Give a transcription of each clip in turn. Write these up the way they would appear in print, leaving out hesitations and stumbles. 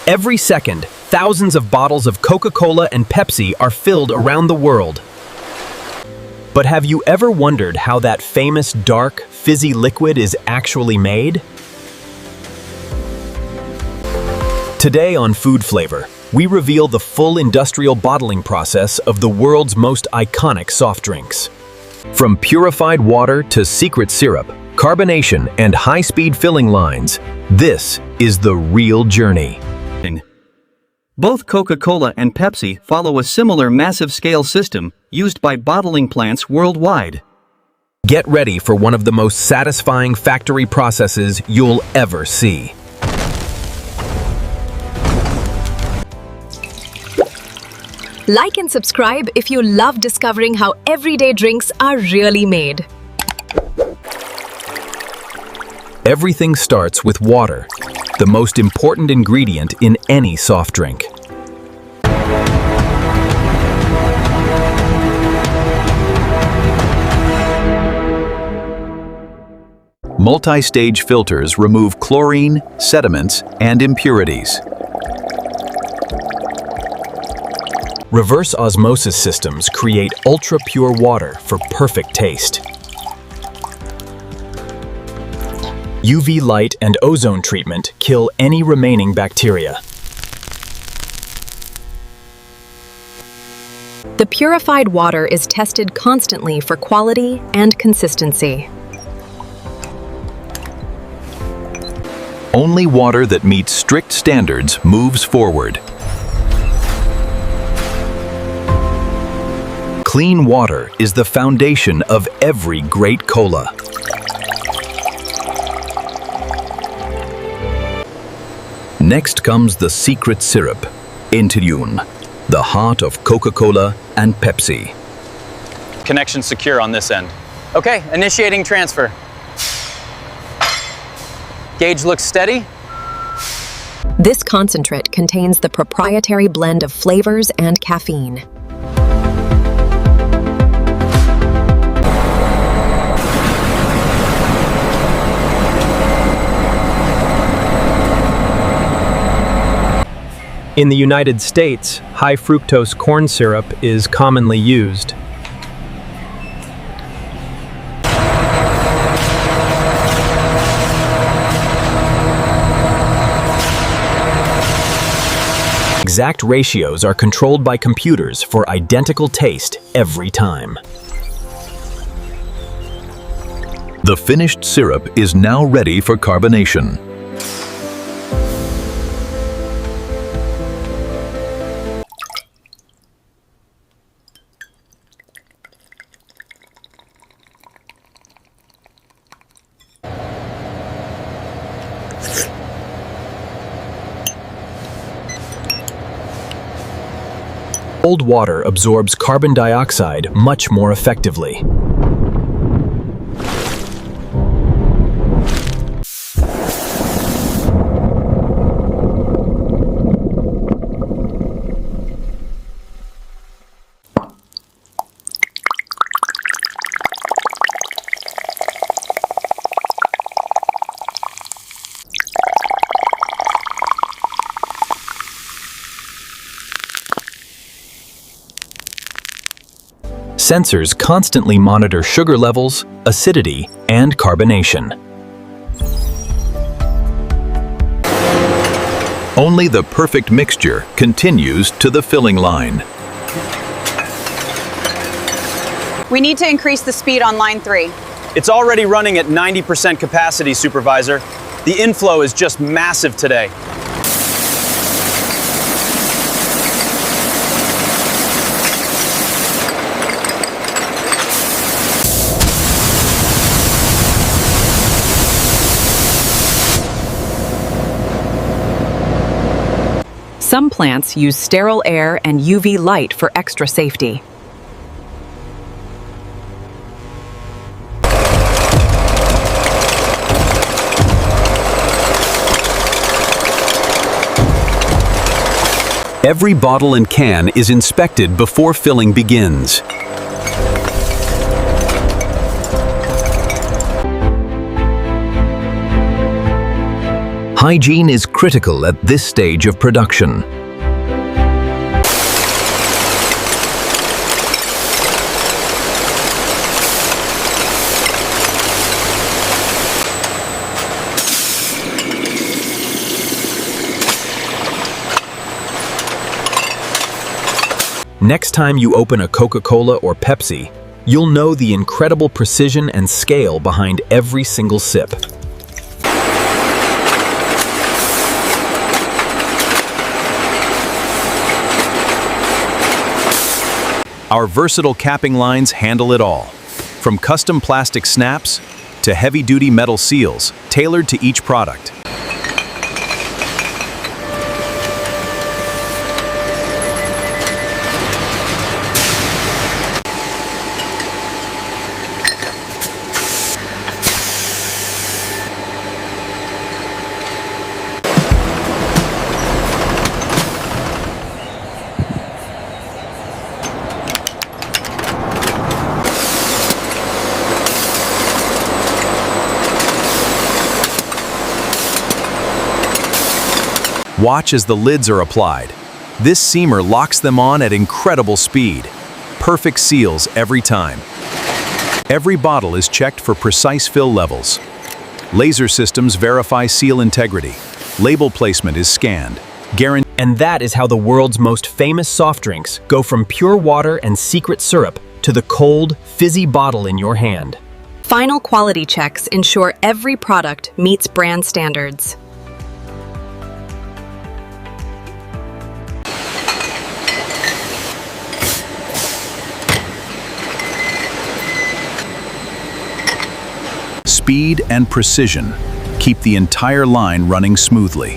Every second, thousands of bottles of Coca-Cola and Pepsi are filled around the world. But have you ever wondered how that famous dark, fizzy liquid is actually made? Today on Food Flavor, we reveal the full industrial bottling process of the world's most iconic soft drinks. From purified water to secret syrup, carbonation, and high-speed filling lines, this is the real journey. Both Coca-Cola and Pepsi follow a similar massive-scale system used by bottling plants worldwide. Get ready for one of the most satisfying factory processes you'll ever see. Like and subscribe if you love discovering how everyday drinks are really made. Everything starts with water, the most important ingredient in any soft drink. Multi-stage filters remove chlorine, sediments, and impurities. Reverse osmosis systems create ultra-pure water for perfect taste. UV light and ozone treatment kill any remaining bacteria. The purified water is tested constantly for quality and consistency. Only water that meets strict standards moves forward. Clean water is the foundation of every great cola. Next comes the secret syrup, hygiene, the heart of Coca-Cola and Pepsi. Connection secure on this end. Okay, initiating transfer. Gauge looks steady. This concentrate contains the proprietary blend of flavors and caffeine. In the United States, high fructose corn syrup is commonly used. Exact ratios are controlled by computers for identical taste every time. The finished syrup is now ready for carbonation. Cold water absorbs carbon dioxide much more effectively. Sensors constantly monitor sugar levels, acidity, and carbonation. Only the perfect mixture continues to the filling line. We need to increase the speed on line 3. It's already running at 90% capacity, Supervisor. The inflow is just massive today. Some plants use sterile air and UV light for extra safety. Every bottle and can is inspected before filling begins. Hygiene is critical at this stage of production. Next time you open a Coca-Cola or Pepsi, you'll know the incredible precision and scale behind every single sip. Our versatile capping lines handle it all. From custom plastic snaps to heavy-duty metal seals, tailored to each product. Watch as the lids are applied. This seamer locks them on at incredible speed. Perfect seals every time. Every bottle is checked for precise fill levels. Laser systems verify seal integrity. Label placement is scanned. And that is how the world's most famous soft drinks go from pure water and secret syrup to the cold, fizzy bottle in your hand. Final quality checks ensure every product meets brand standards. Speed and precision keep the entire line running smoothly.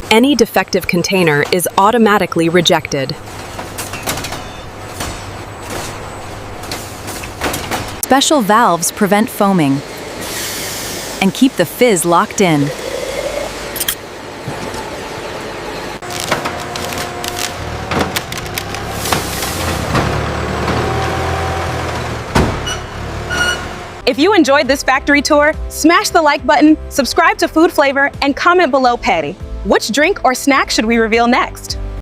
Any defective container is automatically rejected. Special valves prevent foaming and keep the fizz locked in. If you enjoyed this factory tour, smash the like button, subscribe to Food Flavor, and comment below, Patty. Which drink or snack should we reveal next?